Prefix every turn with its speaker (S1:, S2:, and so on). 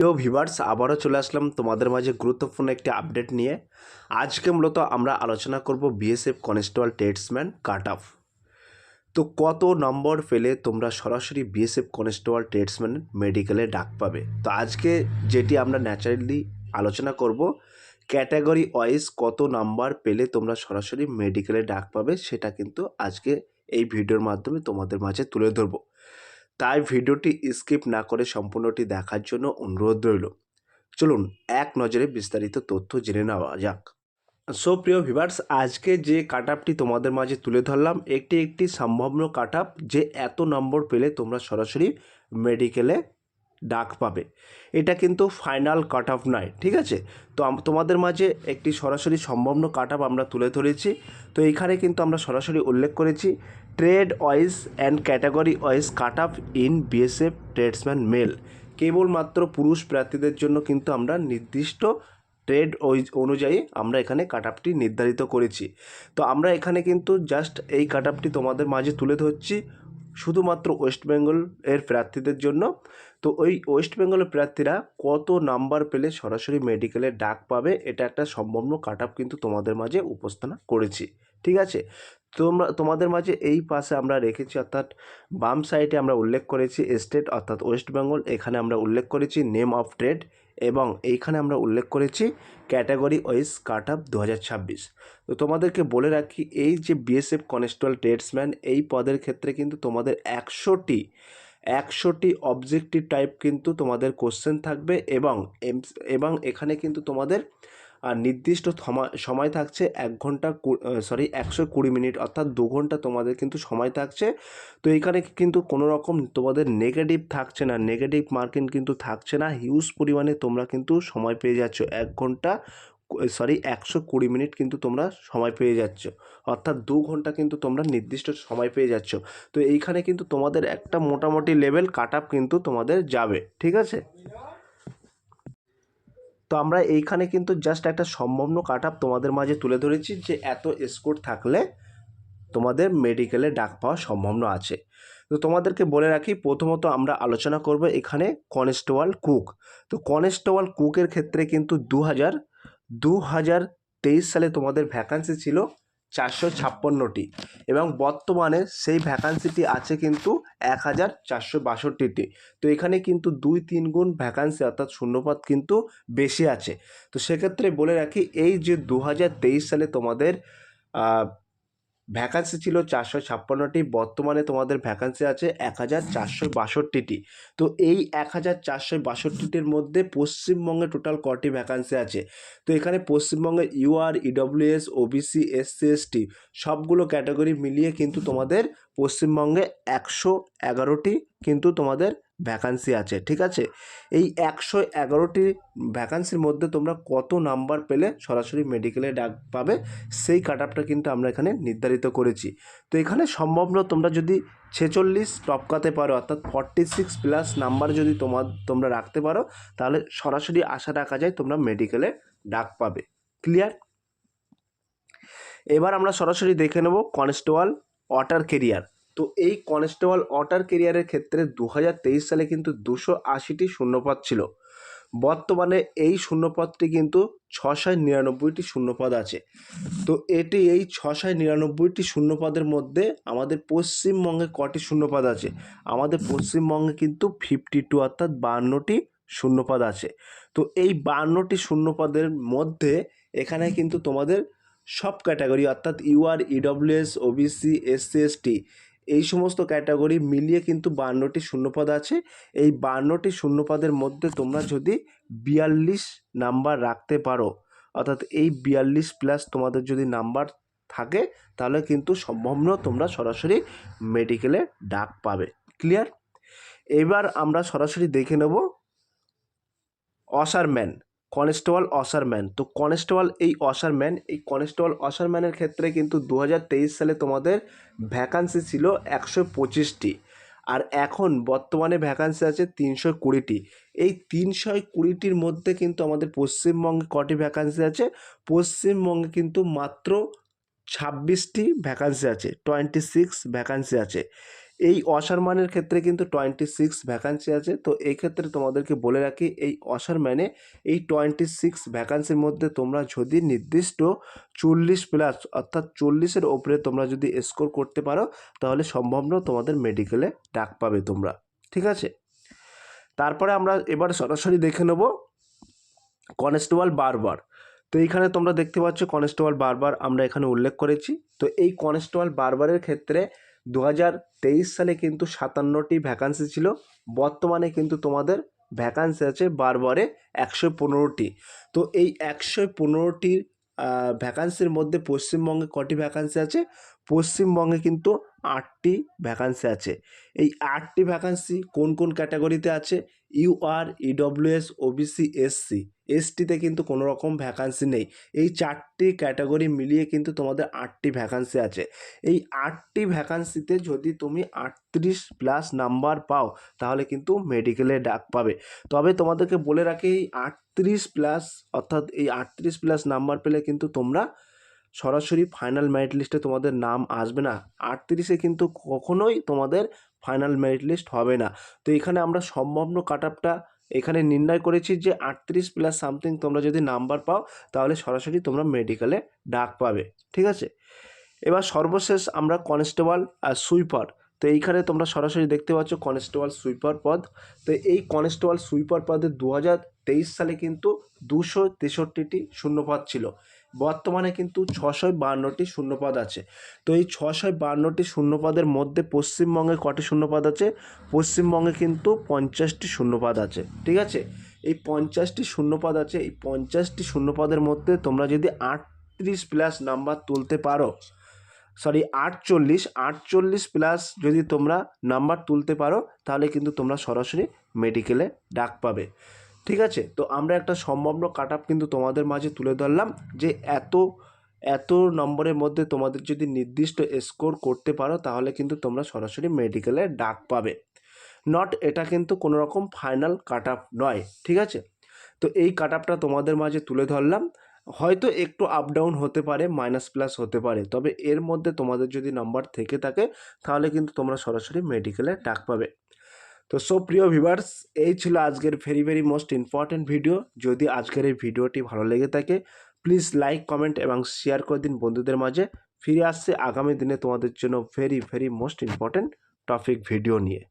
S1: প্রিয় ভিউয়ার্স, আবারও চলে আসলাম তোমাদের মাঝে গুরুত্বপূর্ণ একটি আপডেট নিয়ে। আজকে মূলত আমরা আলোচনা করব BSF constable tradesman cut off. তো কত নম্বর পেলে তোমরা সরাসরি বিএসএফ কনস্টেবল ট্রেডসম্যান মেডিকেলে ডাক পাবে। তো আজকে যেটি আমরা ন্যাচারালি আলোচনা করব, ক্যাটাগরি ওয়াইজ কত নাম্বার পেলে তোমরা সরাসরি মেডিকেলে ডাক পাবে, সেটা কিন্তু আজকে এই ভিডিওর মাধ্যমে তোমাদের মাঝে তুলে ধরবো। তাই ভিডিওটি স্কিপ না করে সম্পূর্ণটি দেখার জন্য অনুরোধ রইল। চলুন এক নজরে বিস্তারিত তথ্য জেনে নেওয়া যাক। সো প্রিয় ভিউয়ার্স, আজকে যে কাট আপটি তোমাদের মাঝে তুলে ধরলাম, একটি সম্ভাব্য কাট আপ যে এত নম্বর পেলে তোমরা সরাসরি মেডিকেলে ডাক পাবে। এটা কিন্তু ফাইনাল কাট অফ নয়, ঠিক আছে। তো তোমাদের মাঝে একটি সরাসরি সম্ভাব্য কাট আপ আমরা তুলে ধরেছি। তো এইখানে কিন্তু আমরা সরাসরি উল্লেখ করেছি trade wise and category wise cut up in BSF tradesman male. কেবলমাত্র পুরুষ প্রার্থীদের জন্য কিন্তু আমরা নির্দিষ্ট ট্রেড ওয়াইজ অনুযায়ী আমরা এখানে কাট আপটি নির্ধারিত করেছি। তো আমরা এখানে কিন্তু জাস্ট এই কাট আপটি তোমাদের মাঝে তুলে ধরছি শুধুমাত্র ওয়েস্ট বেঙ্গল এর প্রার্থীদের জন্য। তো ওই ওয়েস্ট বেঙ্গলের প্রার্থীরা কত নাম্বার পেলে সরাসরি মেডিকেলে ডাক পাবে, এটা একটা সম্ভাব্য কাট আপ কিন্তু তোমাদের মাঝে উপস্থাপনা করেছি, ঠিক আছে। তোমাদের মাঝে এই পাশে আমরা রেখেছি, অর্থাৎ বাম সাইডে আমরা উল্লেখ করেছি স্টেট অর্থাৎ ওয়েস্ট বেঙ্গল, এখানে আমরা উল্লেখ করেছি নেম অফ ট্রেড, এবং এইখানে আমরা উল্লেখ করেছি ক্যাটাগরি ওয়াইজ কাট আপ 2026। তো তোমাদেরকে বলে রাখি, এই যে বিএসএফ কনস্টেবল ট্রেডসম্যান এই পদের ক্ষেত্রে কিন্তু তোমাদের 100টি অবজেক্টিভ টাইপ কিন্তু তোমাদের কোশ্চেন থাকবে, এবং এখানে কিন্তু তোমাদের নির্দিষ্ট সময় থাকছে 120 মিনিট, অর্থাৎ 2 ঘন্টা তোমাদের কিন্তু সময় থাকছে। তো এখানে কিন্তু কোনো রকম তোমাদের নেগেটিভ থাকছে না, নেগেটিভ মার্কিং কিন্তু থাকছে না। হিউজ পরিমাণে তোমরা কিন্তু সময় পেয়ে যাচ্ছ, 120 মিনিট কিন্তু তোমরা সময় পেয়ে যাচ্ছ, অর্থাৎ 2 ঘন্টা কিন্তু তোমরা নির্দিষ্ট সময় পেয়ে যাচ্ছ। তো এইখানে কিন্তু তোমাদের একটা মোটামুটি লেভেল কাট আপ কিন্তু তোমাদের যাবে, ঠিক আছে। তো আমরা এইখানে কিন্তু জাস্ট একটা সম্ভাব্য কাট আপ তোমাদের মাঝে তুলে ধরেছি যে এত স্কোর থাকলে তোমাদের মেডিকেলে ডাক পাওয়া সম্ভাবনা আছে। তো তোমাদেরকে বলে রাখি, প্রথমত আমরা আলোচনা করব এখানে কনস্টেবল কুক। তো কনস্টেবল কুকের ক্ষেত্রে কিন্তু 2023 সালে তোমাদের ভ্যাকান্সি ছিল 456টি, এবং বর্তমানে সেই ভ্যাকান্সিটি আছে কিন্তু 1462টি। তো এখানে কিন্তু 2-3 গুণ ভ্যাকান্সি অর্থাৎ শূন্যপদ কিন্তু বেশি আছে। তো সেক্ষেত্রে বলে রাখি, এই যে 2023 সালে তোমাদের ভ্যাকান্সি ছিল 456টি, বর্তমানে তোমাদের ভ্যাকান্সি আছে 1462টি। তো এই 1462টির মধ্যে পশ্চিমবঙ্গে টোটাল কটি ভ্যাকান্সি আছে? তো এখানে পশ্চিমবঙ্গে UR, EWS, OBC, SC, ST সবগুলো ক্যাটাগরি মিলিয়ে কিন্তু তোমাদের পশ্চিমবঙ্গে 111টি কিন্তু তোমাদের ভ্যাকান্সি আছে, ঠিক আছে। এই 111টি ভ্যাকান্সির মধ্যে তোমরা কত নাম্বার পেলে সরাসরি মেডিকেলে ডাক পাবে, সেই কাট আপটা কিন্তু আমরা এখানে নির্ধারিত করেছি। তো এখানে সম্ভব তোমরা যদি 46 টপকাতে পারো, অর্থাৎ 46+ নাম্বার যদি তোমরা রাখতে পারো, তাহলে সরাসরি আশা রাখা যায় তোমরা মেডিকেলে ডাক পাবে। ক্লিয়ার? এবার আমরা সরাসরি দেখে নেব কনস্টেবল ওয়াটার কেরিয়ার। তো এই কনস্টেবল ওয়াটার কেরিয়ারের ক্ষেত্রে 2023 সালে কিন্তু 280টি শূন্যপদ ছিল। বর্তমানে এই শূন্যপদটি কিন্তু 699টি শূন্যপদ আছে। তো এই 699টি শূন্যপদের মধ্যে আমাদের পশ্চিমবঙ্গে কটি শূন্যপদ আছে? আমাদের পশ্চিমবঙ্গে কিন্তু 52 অর্থাৎ 52টি শূন্যপদ আছে। তো এই 52টি শূন্যপদের মধ্যে এখানে কিন্তু তোমাদের সব ক্যাটাগরি অর্থাৎ UR, EWS, OBC, SC, ST এই সমস্ত ক্যাটাগরি মিলিয়ে কিন্তু 52টি শূন্যপদ আছে। এই 52টি শূন্যপদের মধ্যে তোমরা যদি 42 নাম্বার রাখতে পারো, অর্থাৎ এই 42+ তোমাদের যদি নাম্বার থাকে, তাহলে কিন্তু সম্ভব তোমরা সরাসরি মেডিকেলে ডাক পাবে। ক্লিয়ার? এবার আমরা সরাসরি দেখে নেব অসারম্যান, কনস্টেবল অসারম্যান। তো এই কনস্টেবল অসারম্যানের ক্ষেত্রে কিন্তু 2023 সালে তোমাদের ভ্যাকান্সি ছিল 125টি, আর এখন বর্তমানে ভ্যাকান্সি আছে 320টি। এই 320টির মধ্যে কিন্তু আমাদের পশ্চিমবঙ্গে কটি ভ্যাকান্সি আছে? পশ্চিমবঙ্গে কিন্তু মাত্র 26টি ভ্যাকান্সি আছে, 26 ভ্যাকান্সি আছে। এই অসারম্যানের ক্ষেত্রে কিন্তু 26 ভ্যাকান্সি আছে। তো এই ক্ষেত্রে তোমাদেরকে বলে রাখি, এই অসারম্যানে এই 26 ভ্যাকান্সির মধ্যে তোমরা যদি নির্দিষ্ট 40+ অর্থাৎ 40-এর ওপরে তোমরা যদি স্কোর করতে পারো তাহলে সম্ভবত তোমাদের মেডিকেলে ডাক পাবে তোমরা, ঠিক আছে। তারপরে আমরা এবার সরাসরি দেখে নেব কনস্টেবল বারবার। তো এইখানে তোমরা দেখতে পাচ্ছ কনস্টেবল বারবার আমরা এখানে উল্লেখ করেছি। তো এই কনস্টেবল বারবারের ক্ষেত্রে 2023 সালে কিন্তু 57টি ভ্যাকান্সি ছিল, বর্তমানে কিন্তু তোমাদের ভ্যাকান্সি আছে বারবারে 115টি। তো এই 115টির ভ্যাকান্সির মধ্যে পশ্চিমবঙ্গে কটি ভ্যাকান্সি আছে? পশ্চিমবঙ্গে কিন্তু 8টি ভ্যাকান্সি আছে। এই 8টি ভ্যাকান্সি কোন কোন ক্যাটাগরিতে আছে? UR, EWS, OBC, SC. এসটিতে কিন্তু কোনো রকম ভ্যাকান্সি নেই। এই 4টি ক্যাটাগরি মিলিয়ে কিন্তু তোমাদের 8টি ভ্যাকান্সি আছে। এই 8টি ভ্যাকান্সিতে যদি তুমি 38+ নাম্বার পাও তাহলে কিন্তু মেডিকেলে ডাক পাবে। তবে তোমাদেরকে বলে রাখি, এই 38+ অর্থাৎ এই 38+ নাম্বার পেলে কিন্তু তোমরা সরাসরি ফাইনাল মেরিট লিস্টে তোমাদের নাম আসবে না। 38-এ কিন্তু কখনোই তোমাদের ফাইনাল মেরিট লিস্ট হবে না। তো এখানে আমরা সম্ভাব্য কাট আপটা এখানে নির্ণয় করেছি যে 38+ সামথিং তোমরা যদি নাম্বার পাও তাহলে সরাসরি তোমরা মেডিকেলে ডাক পাবে, ঠিক আছে। এবার সর্বশেষ আমরা কনস্টেবল আর সুইপার। তো এইখানে তোমরা সরাসরি দেখতে পাচ্ছ কনস্টেবল সুইপার পদ। তো এই কনস্টেবল সুইপার পদে 2023 সালে কিন্তু 263টি শূন্যপদ ছিল, বর্তমানে কিন্তু 652টি শূন্যপদ আছে। তো এই 652টি শূন্যপদের মধ্যে পশ্চিমবঙ্গে কটি শূন্যপদ আছে? পশ্চিমবঙ্গে কিন্তু 50টি শূন্যপদ আছে, ঠিক আছে। এই 50টি শূন্যপদ আছে, এই 50টি শূন্যপদের মধ্যে তোমরা যদি 38+ নাম্বার তুলতে পারো, 48+ যদি তোমরা নাম্বার তুলতে পারো তাহলে কিন্তু তোমরা সরাসরি মেডিকেলে ডাক পাবে, ঠিক আছে। তো আমরা একটা সম্ভাব্য কাট আপ কিন্তু তোমাদের মাঝে তুলে ধরলাম যে এত নম্বরের মধ্যে তোমাদের যদি নির্দিষ্ট স্কোর করতে পারো তাহলে কিন্তু তোমরা সরাসরি মেডিকেলে ডাক পাবে। এটা কিন্তু কোনো রকম ফাইনাল কাট আপ নয়, ঠিক আছে। তো এই কাট আপটা তোমাদের মাঝে তুলে ধরলাম। হয়তো একটু আপ ডাউন হতে পারে, মাইনাস+ হতে পারে, তবে এর মধ্যে তোমাদের যদি নাম্বার থেকে থাকে তাহলে কিন্তু তোমরা সরাসরি মেডিকেলে ডাক পাবে। তো প্রিয় ভিউয়ার্স, এই ছিল আজকের ভেরি মোস্ট ইম্পর্ট্যান্ট ভিডিও। যদি আজকের এই ভিডিওটি ভালো লেগে থাকে প্লিজ লাইক, কমেন্ট এবং শেয়ার করে দিন বন্ধুদের মাঝে। ফিরে আসছে আগামী দিনে তোমাদের জন্য very most important topic video নিয়ে।